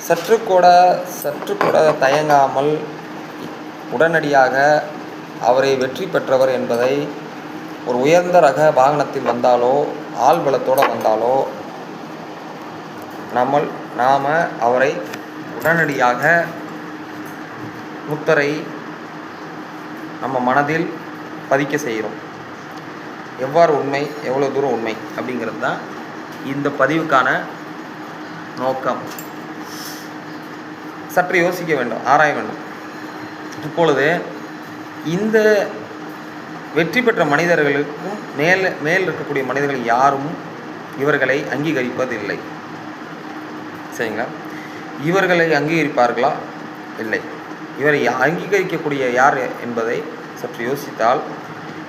சற்று கூட தயங்காமல் உடனடியாக அவரை வெற்றி பெற்றவர் என்பதை ஒரு உயர்ந்த ரக வாகனத்தில் வந்தாலோ ஆள் பலத்தோடு வந்தாலோ நாம் அவரை உடனடியாக முத்திரை நம்ம மனதில் பதிக்க செய்கிறோம். எவ்வாறு உண்மை, எவ்வளோ தூரம் உண்மை அப்படிங்கிறது தான் இந்த பதிவுக்கான நோக்கம். சற்று யோசிக்க வேண்டும், ஆராய வேண்டும். இப்பொழுது இந்த வெற்றி பெற்ற மனிதர்களுக்கும் மேல் இருக்கக்கூடிய மனிதர்கள் யாரும் இவர்களை அங்கீகரிப்பதில்லை. சரிங்களா? இவர்களை அங்கீகரிப்பார்களா? இல்லை. இவரை அங்கீகரிக்கக்கூடிய யார் என்பதை சற்று யோசித்தால்,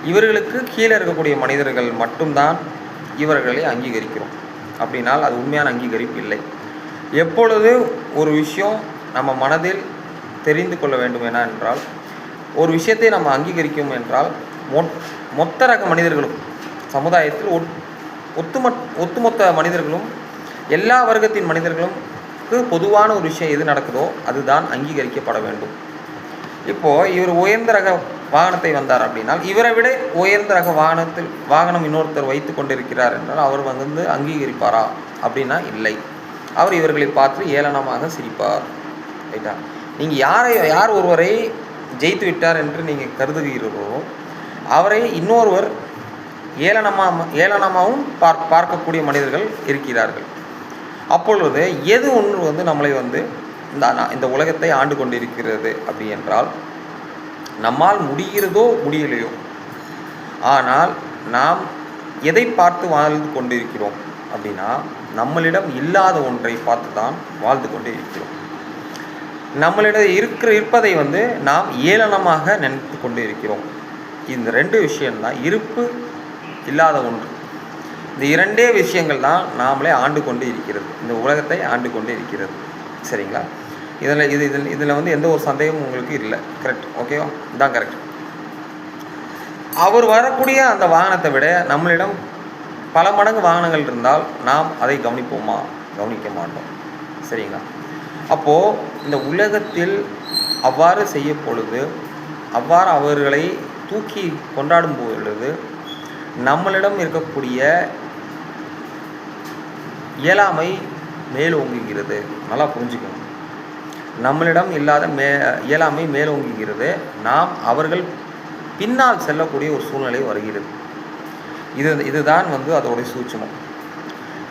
இவர்களுக்கு கீழே இருக்கக்கூடிய மனிதர்கள் மட்டும்தான் இவர்களை அங்கீகரிக்கிறோம். அப்படின்னால் அது உண்மையான அங்கீகரிப்பு இல்லை. எப்பொழுது ஒரு விஷயம் நம்ம மனதில் தெரிந்து கொள்ள வேண்டும் என்றால், ஒரு விஷயத்தை நம்ம அங்கீகரிக்கும் என்றால் மொத்த ரக மனிதர்களும் சமுதாயத்தில் ஒட்டுமொத்த மனிதர்களும் எல்லா வர்க்கத்தின் மனிதர்களுக்கு பொதுவான ஒரு விஷயம் எது நடக்குதோ அதுதான் அங்கீகரிக்கப்பட வேண்டும். இப்போது இவர் உயர்ந்த ரக வாகனத்தை வந்தார் அப்படின்னால், இவரை விட உயர்ந்த ரக வாகனம் இன்னொருத்தர் வைத்து கொண்டிருக்கிறார் என்றால் அவர் வந்து அங்கீகரிப்பாரா அப்படின்னா இல்லை. அவர் இவர்களை பார்த்து ஏளனமாக சிரிப்பார். ரைட்டா? நீங்கள் யார் ஒருவரை ஜெயித்து விட்டார் என்று நீங்கள் கருதுகிறீர்களோ அவரை இன்னொருவர் ஏளனமாகவும் பார்க்கக்கூடிய மனிதர்கள் இருக்கிறார்கள். அப்பொழுது எது ஒன்று வந்து நம்மளை வந்து இந்த உலகத்தை ஆண்டு கொண்டிருக்கிறது அப்படி என்றால், நம்மால் முடிகிறதோ முடியலையோ, ஆனால் நாம் எதை பார்த்து வாழ்ந்து கொண்டிருக்கிறோம் அப்படின்னா, நம்மளிடம் இல்லாத ஒன்றை பார்த்து தான் வாழ்ந்து கொண்டு இருக்கிறோம். நம்மளிடம் இருப்பதை வந்து நாம் ஏளனமாக நினைத்து கொண்டு இருக்கிறோம். இந்த ரெண்டு விஷயம்தான், இருப்பு, இல்லாத ஒன்று. இந்த இரண்டே விஷயங்கள் தான் நாமளே ஆண்டு கொண்டு இருக்கிறது, இந்த உலகத்தை ஆண்டு கொண்டு இருக்கிறது. சரிங்களா? இதில் வந்து எந்த ஒரு சந்தேகமும் உங்களுக்கு இல்லை. கரெக்ட்? ஓகேவா? இதுதான் கரெக்ட். அவர் வரக்கூடிய அந்த வாகனத்தை விட நம்மளிடம் பல மடங்கு வாகனங்கள் இருந்தால் நாம் அதை கவனிப்போமா? கவனிக்க மாட்டோம். சரிங்களா? அப்போது இந்த உலகத்தில் அவ்வாறு செய்ய பொழுது, அவ்வாறு அவர்களை தூக்கி கொண்டாடும் பொழுது நம்மளிடம் இருக்கக்கூடிய இயலாமை மேலோங்குகிறது. நல்லா புரிஞ்சுக்கணும். நம்மளிடம் இல்லாத இயலாமை மேலோங்குகிறது. நாம் அவர்கள் பின்னால் செல்லக்கூடிய ஒரு சூழ்நிலை வருகிறது. இதுதான் வந்து அதோடைய சூட்சுமம்.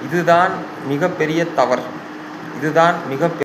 இதுதான் மிகப்பெரிய தவறு. இதுதான் மிகப்பெரிய